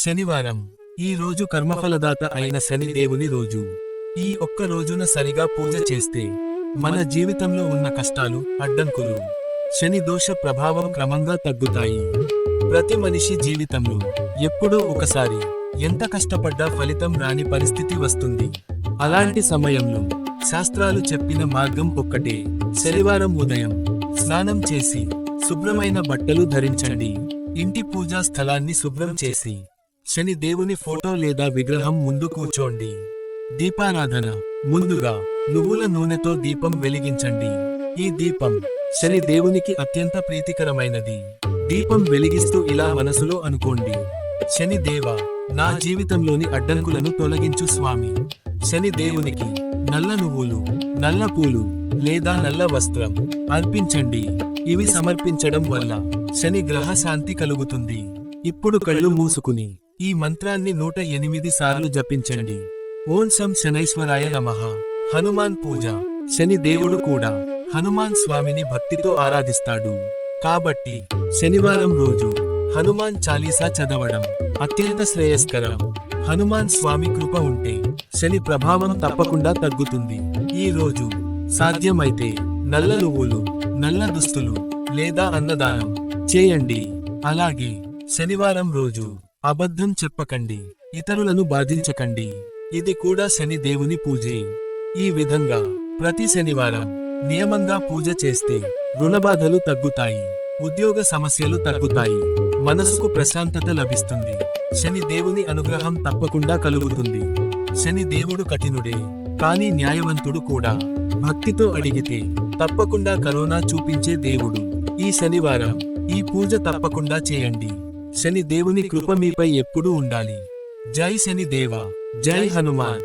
శనివారం ఈ రోజు కర్మఫలదాత అయిన శని దేవుని రోజు. ఈ ఒక్క రోజున సరిగా పూజ చేస్తే మన జీవితంలో ఉన్న కష్టాలు, అడ్డంకులు, శని దోష ప్రభావం క్రమంగా తగ్గుతాయి. ప్రతి మనిషి జీవితంలో ఎప్పుడో ఒకసారి ఎంత కష్టపడ్డా ఫలితం రాని పరిస్థితి వస్తుంది. అలాంటి సమయంలో శాస్త్రాలు చెప్పిన మార్గం ఒక్కటే. శనివారం ఉదయం స్నానం చేసి శుభ్రమైన బట్టలు ధరించండి. ఇంటి పూజా స్థలాన్ని శుభ్రం చేసి శని దేవుని ఫోటో లేదా విగ్రహం ముందు కూర్చోండి. దీపారాధన ముందుగా నువ్వుల నూనెతో దీపం వెలిగించండి. ఈ దీపం శని దేవునికి అత్యంత ప్రీతికరమైనది. దీపం వెలిగిస్తూ ఇలా మనసులో అనుకోండి, శని దేవా, నా జీవితంలోని అడ్డంకులను తొలగించు స్వామి. శని దేవునికి నల్ల నువ్వులు, నల్ల పూలు లేదా నల్ల వస్త్రం అర్పించండి. ఇవి సమర్పించడం వల్ల శని గ్రహ శాంతి కలుగుతుంది. ఇప్పుడు కళ్ళు మూసుకుని ఈ మంత్రాన్ని 108 సార్లు జపించండి. ఓం శం శనైశ్వరాయ నమః. హనుమాన్ పూజ. శని దేవుడు కూడా హనుమాన్ స్వామిని భక్తితో ఆరాధిస్తాడు. కాబట్టి శనివారం రోజు హనుమాన్ చాలీసా చదవడం అత్యంత శ్రేయస్కరం. హనుమాన్ స్వామి కృప ఉంటే శని ప్రభావం తప్పకుండా తగ్గుతుంది. ఈ రోజు సాధ్యమైతే నల్ల నువ్వులు, నల్ల దుస్తులు లేదా అన్నదానం చేయండి. అలాగే శనివారం రోజు అబద్ధం చెప్పకండి, ఇతరులను బాధించకండి. ఇది కూడా శని దేవుని పూజే. ఈ విధంగా ప్రతి శనివారం నియమంగా పూజ చేస్తే రుణబాధలు తగ్గుతాయి, ఉద్యోగ సమస్యలు తగ్గుతాయి, మనసుకు ప్రశాంతత లభిస్తుంది. శని దేవుని అనుగ్రహం తప్పకుండా కలుగుతుంది. శని దేవుడు కఠినుడే, కానీ న్యాయవంతుడు కూడా. భక్తితో అడిగితే తప్పకుండా కరుణ చూపించే దేవుడు. ఈ శనివారం ఈ పూజ తప్పకుండా చేయండి. శని దేవుని కృప మీపై ఎప్పుడూ ఉండాలి. జై శని దేవా, జై హనుమాన్.